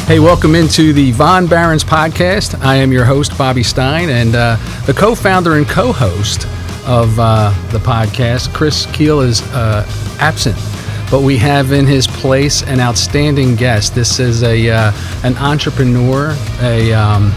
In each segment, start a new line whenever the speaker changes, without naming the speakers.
Hey, welcome into the Von Barons Podcast. I am your host, Bobby Stein, and the co-founder and co-host of the podcast. Chris Keel is absent, but we have in his place an outstanding guest. This is an entrepreneur, a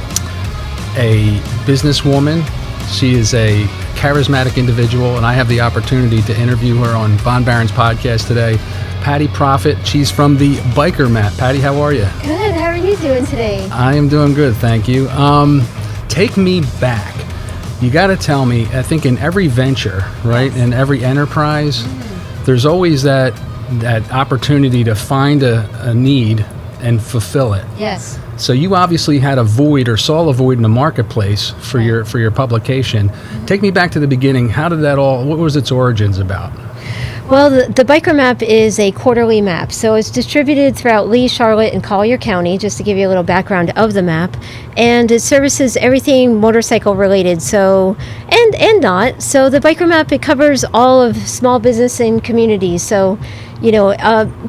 businesswoman. She is a charismatic individual, and I have the opportunity to interview her on Von Barons Podcast today. Patti Proffitt. She's from the Biker Map. Patti, how are you?
Good. How are you doing today?
I am doing good, thank you. Take me back. You got to tell me, I think in every venture, right, in every enterprise, there's always that opportunity to find a need and fulfill it.
Yes.
So you obviously had a void or saw a void in the marketplace for your publication. Take me back to the beginning. How did that what was its origins about?
Well, the Biker Map is a quarterly map, so it's distributed throughout Lee, Charlotte, and Collier County, just to give you a little background of the map. And it services everything motorcycle related, so and not. So the Biker Map, it covers all of small business and communities. So,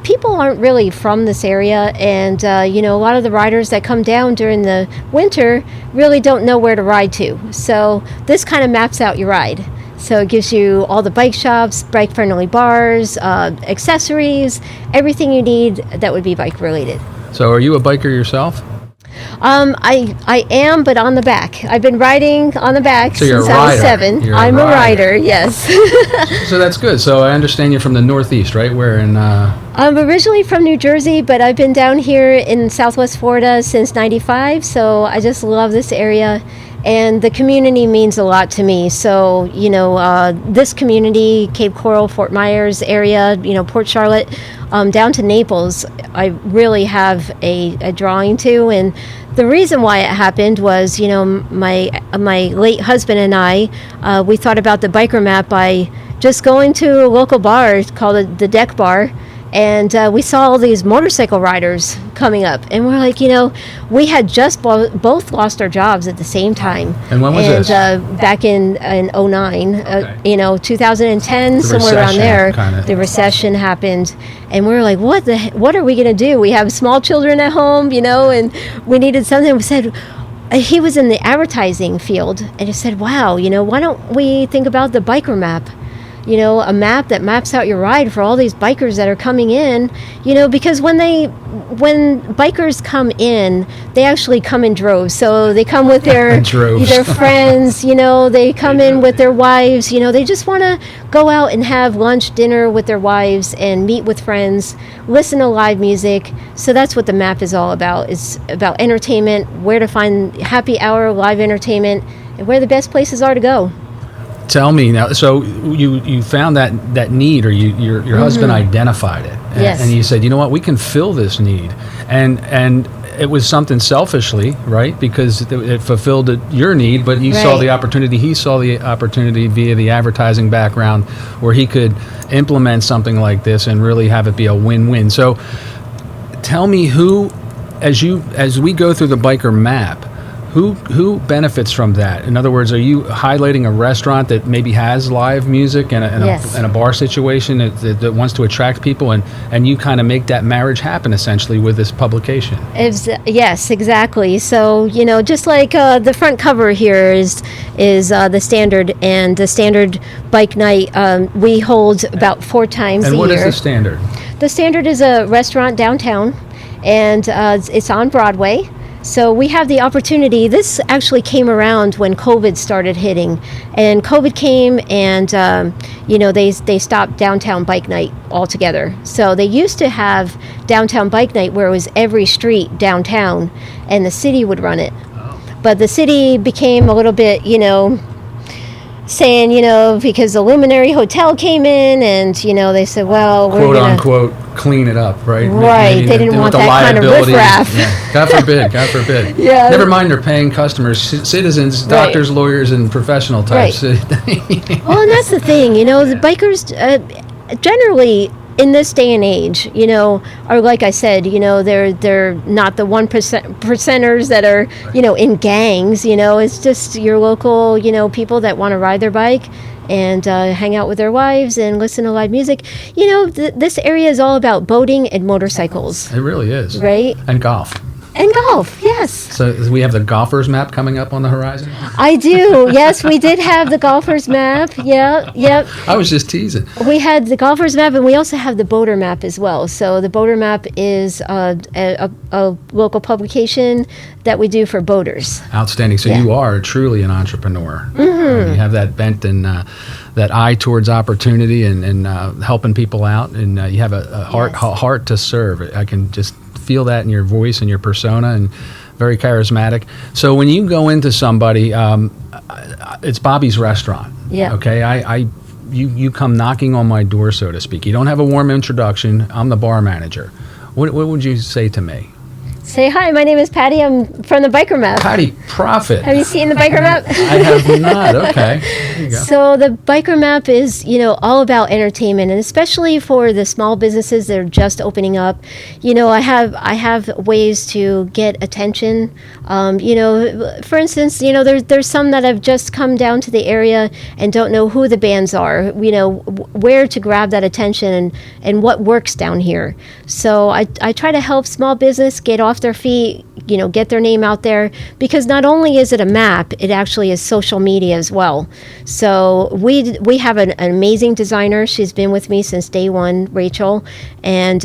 people aren't really from this area, and a lot of the riders that come down during the winter really don't know where to ride to. So this kind of maps out your ride. So it gives you all the bike shops, bike-friendly bars, accessories, everything you need that would be bike-related.
So are you a biker yourself?
I am, but on the back. I've been riding on the back
since
I was 7. I'm a rider, yes.
So that's good. So I understand you're from the Northeast, right? Where in...
I'm originally from New Jersey, but I've been down here in Southwest Florida since '95, so I just love this area. And the community means a lot to me. So, this community, Cape Coral, Fort Myers area, Port Charlotte, down to Naples, I really have a drawing to. And the reason why it happened was, my late husband and I, we thought about the Biker Map by just going to a local bar called the Deck Bar. And we saw all these motorcycle riders coming up. And we're like, we had just both lost our jobs at the same time.
And when was this?
Back in 09, okay. 2010, somewhere around there, the recession happened. And we were like, what are we going to do? We have small children at home, and we needed something. We said, he was in the advertising field. And he said, wow, why don't we think about the Biker Map? A map that maps out your ride for all these bikers that are coming in, because when bikers come in, they actually come in droves. So they come with their friends, they come in with their wives, they just want to go out and have lunch, dinner with their wives and meet with friends, listen to live music. So that's what the map is all about. It's about entertainment, where to find happy hour, live entertainment, and where the best places are to go.
Tell me now. So you found that need, or your husband identified it,
yes.
And you said, you know what, we can fill this need, and it was something selfishly, right? Because it fulfilled your need, but you saw the opportunity. He saw the opportunity via the advertising background, where he could implement something like this and really have it be a win-win. So, tell me as we go through the Biker Map. Who benefits from that? In other words, are you highlighting a restaurant that maybe has live music and a bar situation that wants to attract people, and you kind of make that marriage happen essentially with this publication?
Yes, exactly. So, just like the front cover here is the standard, and the standard bike night we hold about 4 times a year.
And what is the standard?
The standard is a restaurant downtown, and it's on Broadway. So we have the opportunity. This actually came around when COVID started hitting, and COVID came, and they stopped downtown bike night altogether. So they used to have downtown bike night where it was every street downtown, and the city would run it. But the city became a little bit, saying, because the Luminary Hotel came in, and they said, well, we're
quote
gonna,
unquote clean it up, right?
Right. They didn't want that kind of riffraff.
Yeah. God forbid.
Yeah.
Never mind their paying customers, citizens, doctors, lawyers, and professional types.
Right. Well, and that's the thing, the bikers generally in this day and age, are, like I said, they're not the 1%ers that are, in gangs, it's just your local, people that want to ride their bike and hang out with their wives and listen to live music. This area is all about boating and motorcycles.
It really is.
Right?
And golf.
And golf, yes.
So we have the golfer's map coming up on the horizon?
I do. Yes, we did have the golfer's map. Yeah, yep.
I was just teasing.
We had the golfer's map, and we also have the boater map as well. So the boater map is a local publication that we do for boaters.
Outstanding. So you are truly an entrepreneur. Mm-hmm. You have that bent and that eye towards opportunity and helping people out, and you have a heart to serve. I can just feel that in your voice and your persona, and very charismatic. So when you go into somebody, it's Bobby's restaurant.
Yeah.
Okay. You come knocking on my door, so to speak. You don't have a warm introduction. I'm the bar manager. What would you say to me?
Say hi, my name is Patti. I'm from the Biker Map.
Patti Proffitt.
Have you seen the Biker Map?
I have not. Okay. There you go.
So the Biker Map is, all about entertainment, and especially for the small businesses that are just opening up. I have ways to get attention. For instance, there's some that have just come down to the area and don't know who the bands are. Where to grab that attention and what works down here. So I try to help small business get off their feet, get their name out there, because not only is it a map, it actually is social media as well. So we have an amazing designer. She's been with me since day one, Rachel, and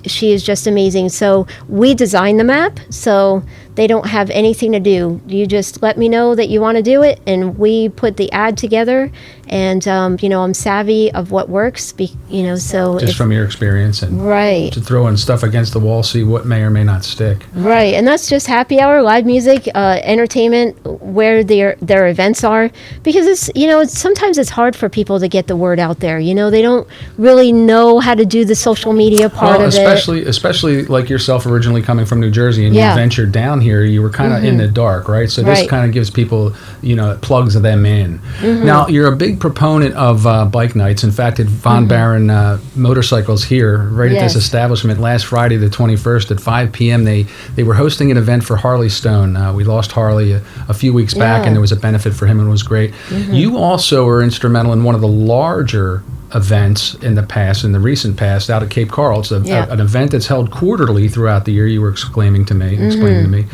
she is just amazing. So we design the map, so they don't have anything to do. You just let me know that you want to do it, and we put the ad together. And I'm savvy of what works. So
just from your experience, and
right,
to throw in stuff against the wall, see what may or may not stick.
Right, and that's just happy hour, live music, entertainment, where their events are, because sometimes it's hard for people to get the word out there. They don't really know how to do the social media part of it.
Especially like yourself, originally coming from New Jersey, and you ventured down here. You were kind of in the dark, right? So this kind of gives people, it plugs them in. Mm-hmm. Now, you're a big proponent of bike nights. In fact, at Von Barron Motorcycles here, right at this establishment, last Friday the 21st at 5 p.m., they were hosting an event for Harley Stone. We lost Harley a few weeks back, and there was a benefit for him, and it was great. Mm-hmm. You also were instrumental in one of the larger events in the recent past, out at Cape Coral. It's an event that's held quarterly throughout the year. You were explaining to me.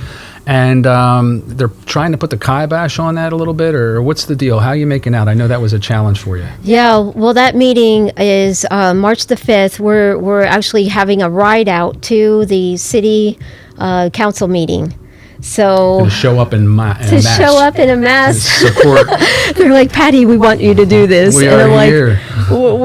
And they're trying to put the kibosh on that a little bit, or what's the deal? How are you making out? I know that was a challenge for you. Yeah,
well, that meeting is March the 5th. We're actually having a ride out to the city council meeting. So
to show up in a mass.
Show up in a mass.
Support.
They're like, Patti, we want you to do this.
We are here.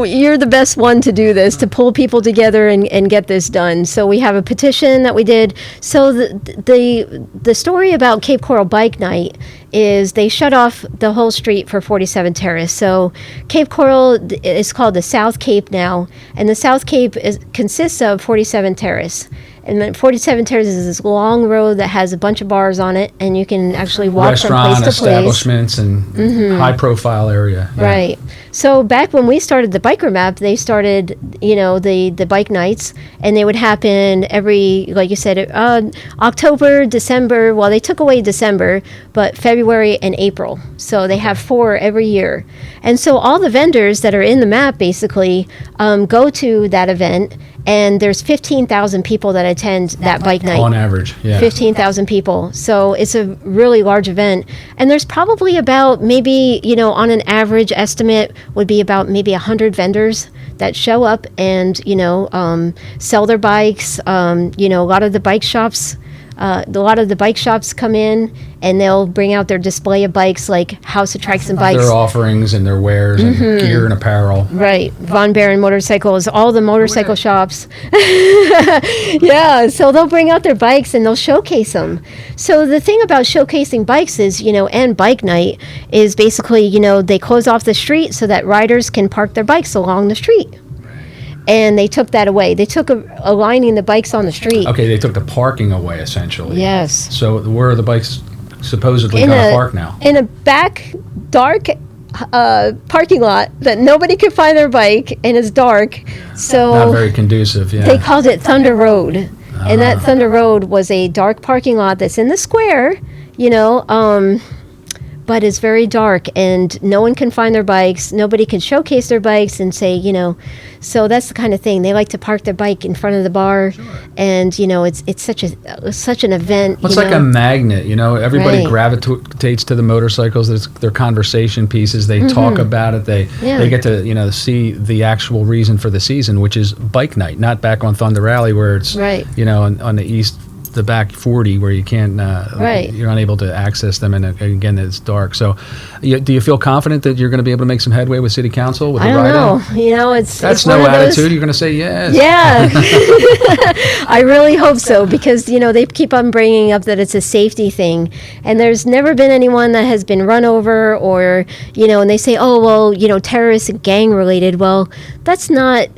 You're the best one to do this, to pull people together and get this done. So we have a petition that we did. So the story about Cape Coral Bike Night is they shut off the whole street for 47 Terrace. So Cape Coral is called the South Cape now, and the South Cape consists of 47 Terrace. And then 47 Terrace is this long road that has a bunch of bars on it, and you can actually walk from place to place.
Establishments and high-profile area.
Yeah. Right. So back when we started the Biker Map, they started, the bike nights, and they would happen every, like you said, October, December. Well, they took away December, but February and April. So they have 4 every year. And so all the vendors that are in the map basically go to that event. And there's 15,000 people that attend that bike night.
On average, yeah.
15,000 people. So it's a really large event. And there's probably about maybe, on an average estimate would be about maybe 100 vendors that show up and, sell their bikes. A lot of the bike shops come in and they'll bring out their display of bikes, like House of Trikes and Bikes.
Their offerings and their wares and gear and apparel.
Right. Von Barron Motorcycles, all the motorcycle shops. Yeah, so they'll bring out their bikes and they'll showcase them. So the thing about showcasing bikes is, and bike night is basically, they close off the street so that riders can park their bikes along the street. And they took that away. They took aligning the bikes on the street.
Okay, they took the parking away, essentially.
Yes.
So where are the bikes supposedly going to park now?
In a back, dark parking lot that nobody could find their bike, and it's dark. So
not very conducive, yeah.
They called it Thunder Road. And that Thunder Road was a dark parking lot that's in the square, but but it's very dark and no one can find their bikes. Nobody can showcase their bikes and say, so that's the kind of thing. They like to park their bike in front of the bar, and it's such an event.
Well, it's like a magnet. Everybody gravitates to the motorcycles. There's their conversation pieces. They talk about it. They get to see the actual reason for the season, which is bike night, not back on Thunder Alley where it's on the east. The back 40 where you can't, you're unable to access them, and again it's dark. So, do you feel confident that you're going to be able to make some headway with City Council with the ride-in?
That's
no attitude. You're going to say yes.
Yeah, I really hope so, because they keep on bringing up that it's a safety thing, and there's never been anyone that has been run over or and they say, oh well, terrorist and gang related. Well, that's not.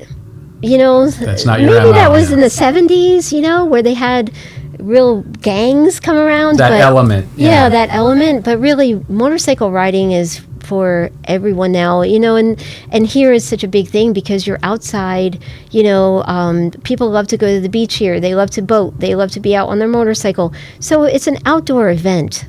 That's not your
maybe
MO,
that was in the 70s, where they had real gangs come around.
That element.
Yeah, that element. But really, motorcycle riding is for everyone now, and here is such a big thing because you're outside, people love to go to the beach here. They love to boat. They love to be out on their motorcycle. So it's an outdoor event,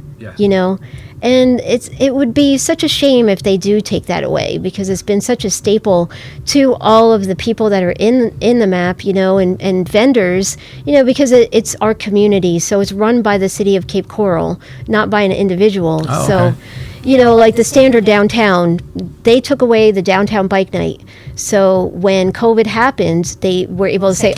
And it would be such a shame if they do take that away, because it's been such a staple to all of the people that are in the map, and vendors, because it's our community. So it's run by the city of Cape Coral, not by an individual.
Oh,
so,
okay.
Like the standard downtown, they took away the downtown bike night. So when COVID happened, they were able to say,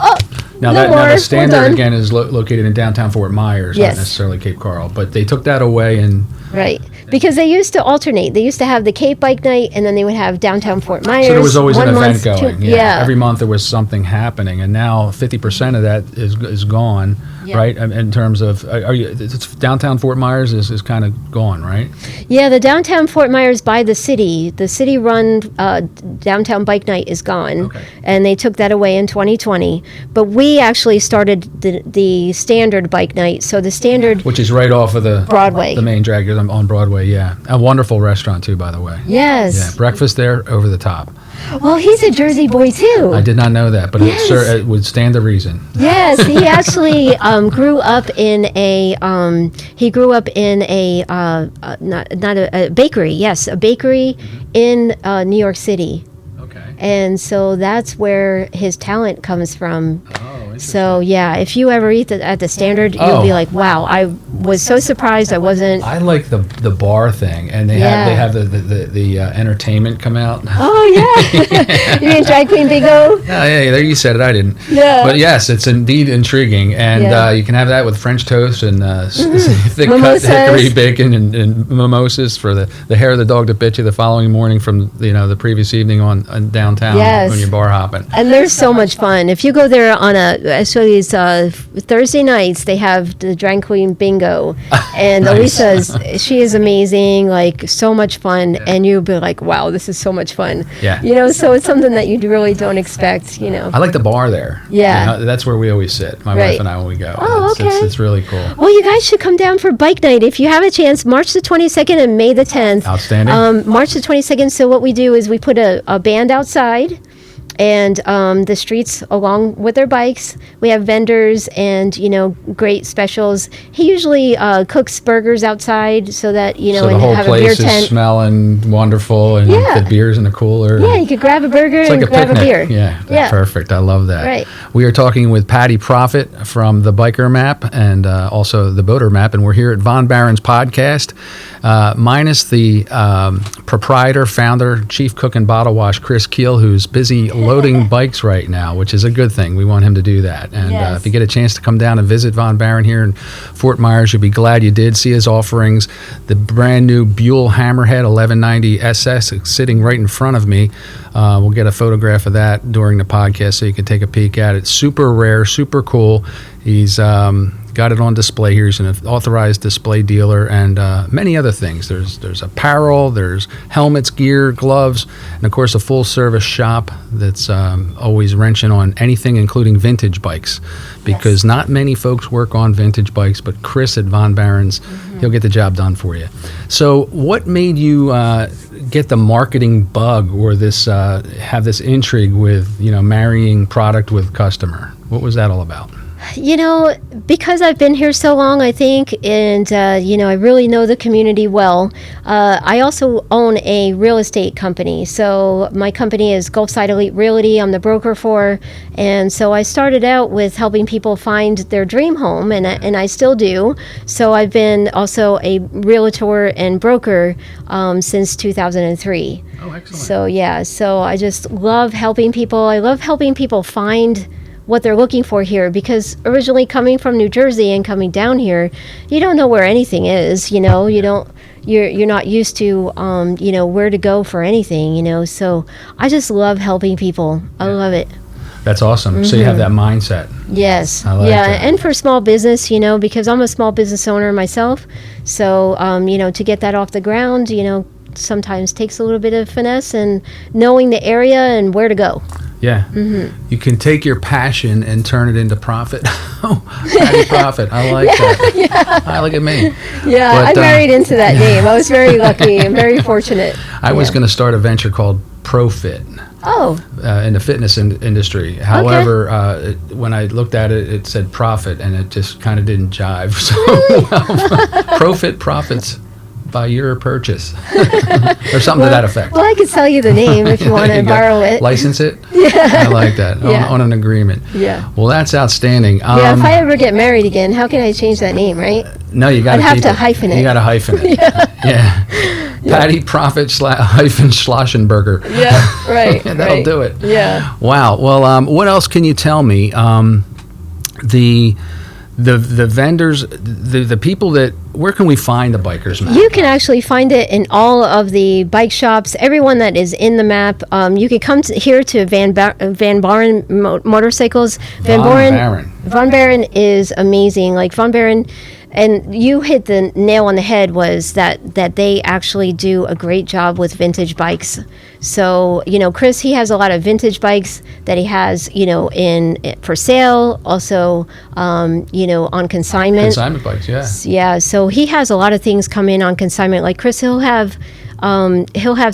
now the standard again is located in downtown Fort Myers, not necessarily Cape Coral, but they took that away and.
Right, because they used to alternate. They used to have the Cape Bike Night, and then they would have downtown Fort Myers.
So there was always an event going. Every month there was something happening, and now 50% of that is gone, right? In terms of, it's downtown Fort Myers is kind of gone, right?
Yeah, the downtown Fort Myers by the city-run downtown Bike Night is gone, and they took that away in 2020. But we actually started the standard Bike Night, so the standard,
which is right off of the
Broadway,
the main drag on Broadway. A wonderful restaurant too, by the way.
Yes.
Breakfast there over the top.
Well, he's a Jersey boy too.
I did not know that, but it would stand to reason.
Yes, he actually grew up in a not a bakery. Yes, a bakery in New York City.
Okay.
And so that's where his talent comes from.
Oh,
so if you ever eat at the Standard, you'll be like, wow, I was so surprised I wasn't.
I like the bar thing, and they have the entertainment come out.
Oh yeah. You mean drag queen bingo?
Yeah, there you said it. I didn't.
Yeah.
But yes, it's indeed intriguing, and you can have that with French toast and thick cut hickory bacon and mimosas for the hair of the dog that bit you the following morning from the previous evening on downtown when you're bar hopping.
And they're so much fun. If you go there on these Thursday nights, they have the drag queen bingo, and
Nice.
she is amazing, like so much fun, and you'll be like, wow, this is so much fun.
Yeah.
So it's something that you really don't expect.
I like the bar there.
Yeah.
That's where we always sit, my wife and I, when we go.
Oh, okay.
It's really cool.
Well, you guys should come down for bike night if you have a chance. March the 22nd and May the 10th.
Outstanding.
March the 22nd. So what we do is we put a band outside, and the streets along with their bikes. We have vendors and great specials. He usually cooks burgers outside so that
so
and
the whole
have a beer
place
tent.
is smelling wonderful, and the beer's in the cooler.
Yeah, you could grab a burger and grab
picnic.
a beer.
Yeah, perfect. I love that.
Right.
We are talking with Patti Proffitt from the Biker Map and also the Boater Map, and we're here at Von Barron's podcast, minus the proprietor, founder, chief cook, and bottle wash, Chris Keel, who's busy loading bikes right now, which is a good thing. We want him to do that. And if you get a chance to come down and visit Von Barron here in Fort Myers, you'll be glad you did. See his offerings. The brand new Buell Hammerhead 1190 SS sitting right in front of me. We'll get a photograph of that during the podcast so you can take a peek at it. Super rare, super cool. He's got it on display here. He's an authorized display dealer, and many other things. There's apparel, there's helmets, gear, gloves, and of course a full service shop that's always wrenching on anything, including vintage bikes, because not many folks work on vintage bikes, but Chris at Von Barron's, he'll get the job done for you. So what made you get the marketing bug, or have this intrigue with marrying product with customer? What was that all about?
Because I've been here so long, I think, and, I really know the community well. I also own a real estate company. So my company is Gulfside Elite Realty. I'm the broker for. And so I started out with helping people find their dream home, and I still do. So I've been also a realtor and broker since 2003.
Oh, excellent.
So I just love helping people. I love helping people find what they're looking for here, because originally coming from New Jersey and coming down here, you don't know where anything is, you're not used to where to go for anything, so I just love helping people. I love it.
That's awesome. Mm-hmm. So you have that mindset.
Yes.
I like that.
And for small business, because I'm a small business owner myself, so to get that off the ground, sometimes takes a little bit of finesse and knowing the area and where to go.
Yeah. Mm-hmm. You can take your passion and turn it into profit. Patti Proffitt. I like that. Yeah. Look at me.
Yeah, I married into that name. I was very lucky and very fortunate.
I was going to start a venture called Proffitt.
Oh.
In the fitness industry. However, when I looked at it, it said profit, and it just kind of didn't jive. So, Proffitt profits by your purchase, or something to that effect.
Well, I could tell you the name if you want to borrow it.
License it?
Yeah.
I like that. On an agreement.
Yeah.
Well, that's outstanding.
If I ever get married again, how can I change that name, right?
No, you got to
have to hyphen it.
You got to hyphen it. Yeah. Patti Proffitt hyphen Schlossenberger.
Yeah, right.
That'll do it.
Yeah.
Wow. Well, what else can you tell me? The vendors, the people where can we find the bikers map?
You can actually find it in all of the bike shops, everyone that is in the map. You can come here to Van Baren Motorcycles. Van Baren is amazing. Like Van Baren, and you hit the nail on the head, was that they actually do a great job with vintage bikes. So, Chris, he has a lot of vintage bikes that he has, in for sale, also, on consignment.
Consignment bikes, yeah.
Yeah, so he has a lot of things come in on consignment. Like Chris, he'll have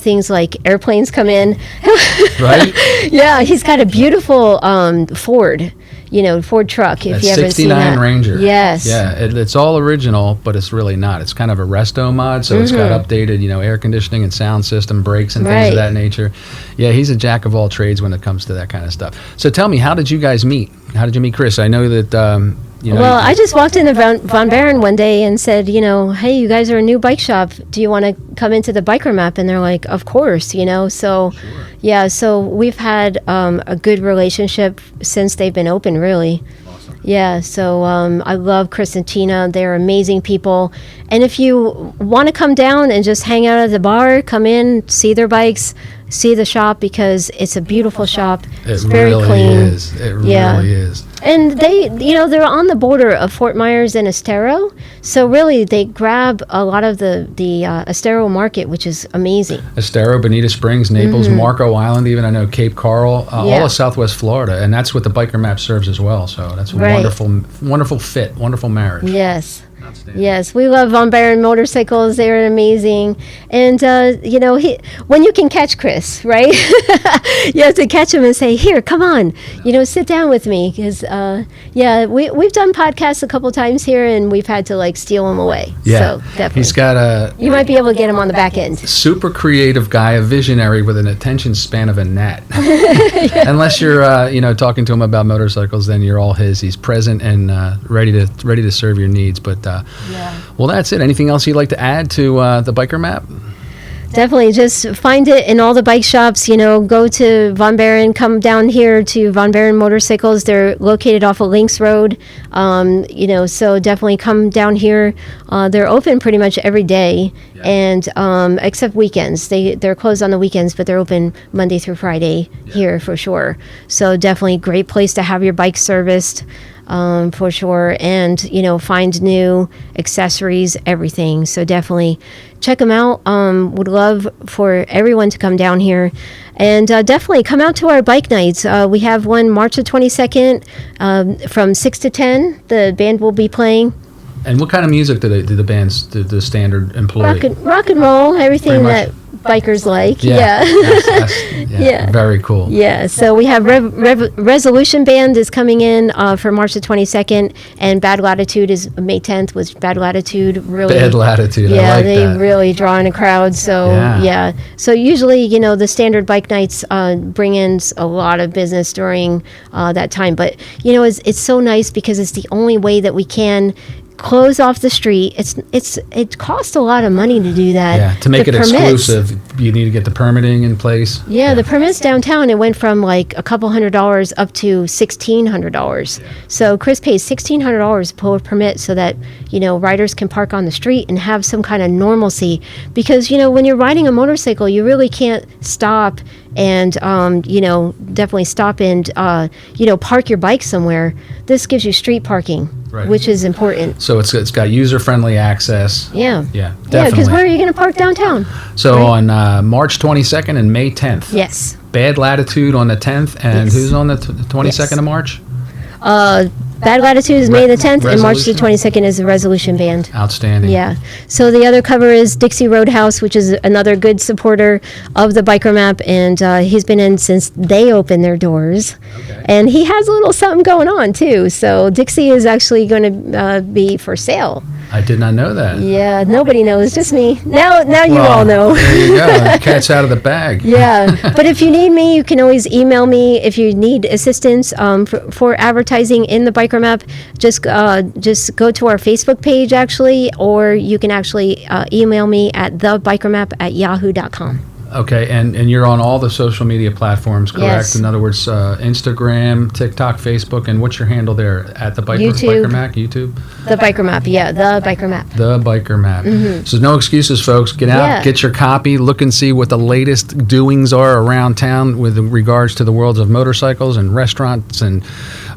things like airplanes come in.
Right?
Yeah, he's got a beautiful Ford. Ford truck, if you ever seen that.
69 Ranger.
Yes.
Yeah, it's all original, but it's really not. It's kind of a resto mod, so it's got updated, air conditioning and sound system, brakes and things of that nature. Yeah, he's a jack of all trades when it comes to that kind of stuff. So tell me, how did you guys meet? How did you meet Chris? I know that,
Well, I just walked into Van Baren one day and said, hey, you guys are a new bike shop. Do you want to come into the biker map? And they're like, of course, so... Sure. Yeah, so we've had a good relationship since they've been open, really.
Awesome.
Yeah, so I love Chris and Tina. They're amazing people. And if you want to come down and just hang out at the bar, come in, see their bikes, see the shop, because it's a beautiful shop. It's very clean.
It really is.
And they're on the border of Fort Myers and Estero, so really they grab a lot of the Estero market, which is amazing.
Estero, Bonita Springs, Naples, Marco Island, even I know Cape Coral, all of Southwest Florida, and that's what the biker map serves as well. So that's a wonderful fit, wonderful marriage.
Yes. Yes, we love Van Baren Motorcycles. They're amazing. And, when you can catch Chris, right? You have to catch him and say, here, come on, sit down with me. Because, we've done podcasts a couple times here, and we've had to, steal him away.
Yeah,
so definitely.
He's got
you might be able to get him on the back end.
Super creative guy, a visionary with an attention span of a gnat. Unless you're, talking to him about motorcycles, then you're all his. He's present and ready to serve your needs. But well, that's it. Anything else you'd like to add to the biker map?
Definitely. Just find it in all the bike shops. Go to Van Baren, come down here to Van Baren Motorcycles. They're located off of Links Road. So definitely come down here. They're open pretty much every day, and except weekends. They're closed on the weekends, but they're open Monday through Friday here for sure. So definitely great place to have your bike serviced. For sure, and find new accessories, everything. So definitely check them out. Would love for everyone to come down here, and definitely come out to our bike nights. We have one March the 22nd from 6 to 10. The band will be playing. And
what kind of music do the bands, the standard employ?
Rock and roll, everything that bikers like.
Yeah.
Yeah.
Very cool.
Yeah. So we have Resolution Band is coming in for March the 22nd, and Bad Latitude is May 10th. Was Bad Latitude really?
Bad Latitude.
Yeah,
I like
they
that.
really draw in a crowd. So yeah. So usually, the standard bike nights bring in a lot of business during that time. But it's so nice because it's the only way that we can close off the street. It costs a lot of money to do that.
Yeah, to make
the
it
permits,
exclusive, you need to get the permitting in place.
Yeah, the permits downtown, it went from like a couple $100 up to $1,600. Yeah. So Chris pays $1,600 to pull a permit so that riders can park on the street and have some kind of normalcy. Because when you're riding a motorcycle, you really can't stop and definitely stop and park your bike somewhere. This gives you street parking, right, which is important.
So it's got user-friendly access.
Yeah.
Yeah, definitely.
Yeah, because where are you going to park downtown?
So on March 22nd and May 10th.
Yes.
Bad Latitude on the 10th, and who's on the 22nd of March?
Bad Latitude is May the 10th, and March the 22nd is the Resolution Band.
Outstanding.
Yeah. So the other cover is Dixie Roadhouse, which is another good supporter of the Biker Map, and he's been in since they opened their doors. Okay. And he has a little something going on, too. So Dixie is actually going to be for sale.
I did not know that.
Yeah, nobody knows, just me. Now you all know.
There you go. The cat's out of the bag.
Yeah, but if you need me, you can always email me. If you need assistance for advertising in the Biker Map, just go to our Facebook page, actually, or you can actually email me at thebikermap@yahoo.com.
Okay, and you're on all the social media platforms, correct?
Yes.
In other words, Instagram, TikTok, Facebook, and what's your handle there at the
YouTube.
Biker Map? YouTube?
The Biker Map, yeah, the Biker Map.
The Biker Map. Mm-hmm. So no excuses, folks. Get out, get your copy, look and see what the latest doings are around town with regards to the worlds of motorcycles and restaurants and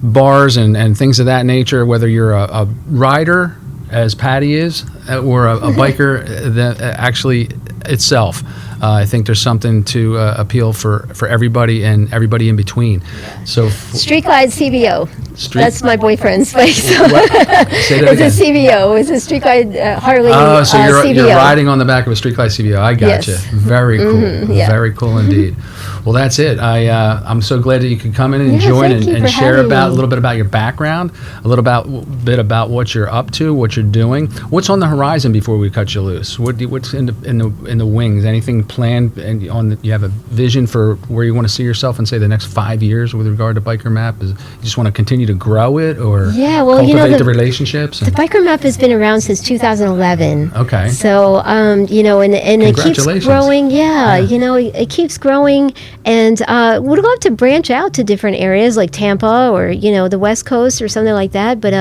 bars and things of that nature, whether you're a rider, as Patti is, or a biker that actually itself. I think there's something to appeal for everybody and everybody in between. So
Street Glide CVO. That's my boyfriend's bike. So
Say that again.
It's a CVO. It's a Street Glide Harley
so
CVO.
You're riding on the back of a Street Glide CVO. I got you. Very cool. Mm-hmm, yeah. Very cool indeed. Well, that's it. I'm so glad that you could come in and join and share a little bit about your background, a little bit about what you're up to, what you're doing, what's on the horizon before we cut you loose. What's in the wings? Anything planned? And you have a vision for where you want to see yourself in, say, the next 5 years with regard to Biker Map? You just want to continue to grow it, or cultivate the relationships?
The Biker Map has been around since 2011.
Okay.
So and it keeps growing. Yeah. It keeps growing. And would love to branch out to different areas like Tampa or, the West Coast or something like that. But,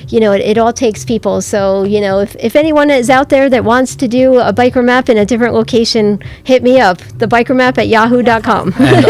it all takes people. So, if anyone is out there that wants to do a Biker Map in a different location, hit me up, thebikermap@yahoo.com.
And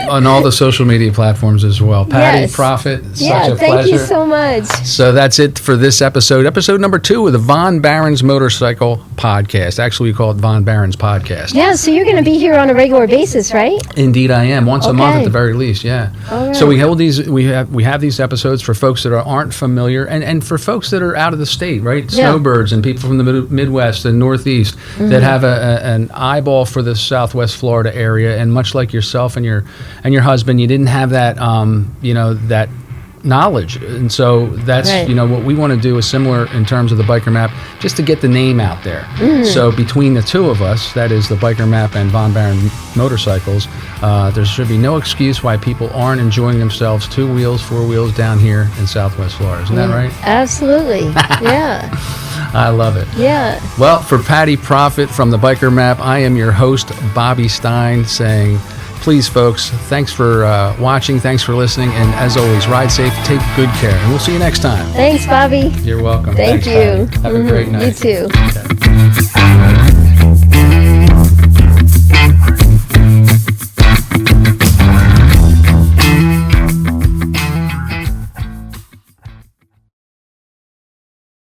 on all the social media platforms as well. Patti Proffitt, such a pleasure.
Thank you so much.
So that's it for this episode number 2 of the Von Barons Motorcycle Podcast. Actually, we call it Von Barons Podcast.
Yeah, so you're going to be here on a regular basis, right?
Indeed, I am. Once a month at the very least. Yeah.
Right.
So we hold these. We have these episodes for folks that aren't familiar, and for folks that are out of the state, right? Yeah. Snowbirds and people from the Midwest and Northeast that have an eyeball for the Southwest Florida area, and much like yourself and your husband, you didn't have that that knowledge, and so that's what we want to do is similar in terms of the Biker Map, just to get the name out there. So between the two of us, that is the Biker Map and Von Barons Motorcycles, there should be no excuse why people aren't enjoying themselves 2 wheels, 4 wheels down here in Southwest Florida. Isn't that right?
Absolutely. Yeah.
I love it.
Yeah.
Well, for Patti Proffitt from the Biker Map, I am your host, Bobby Stein, saying, please, folks, thanks for watching, thanks for listening, and as always, ride safe, take good care, and we'll see you next time.
Thanks, Bobby.
You're welcome.
Thanks,
you. Have a great night.
You too.
Okay.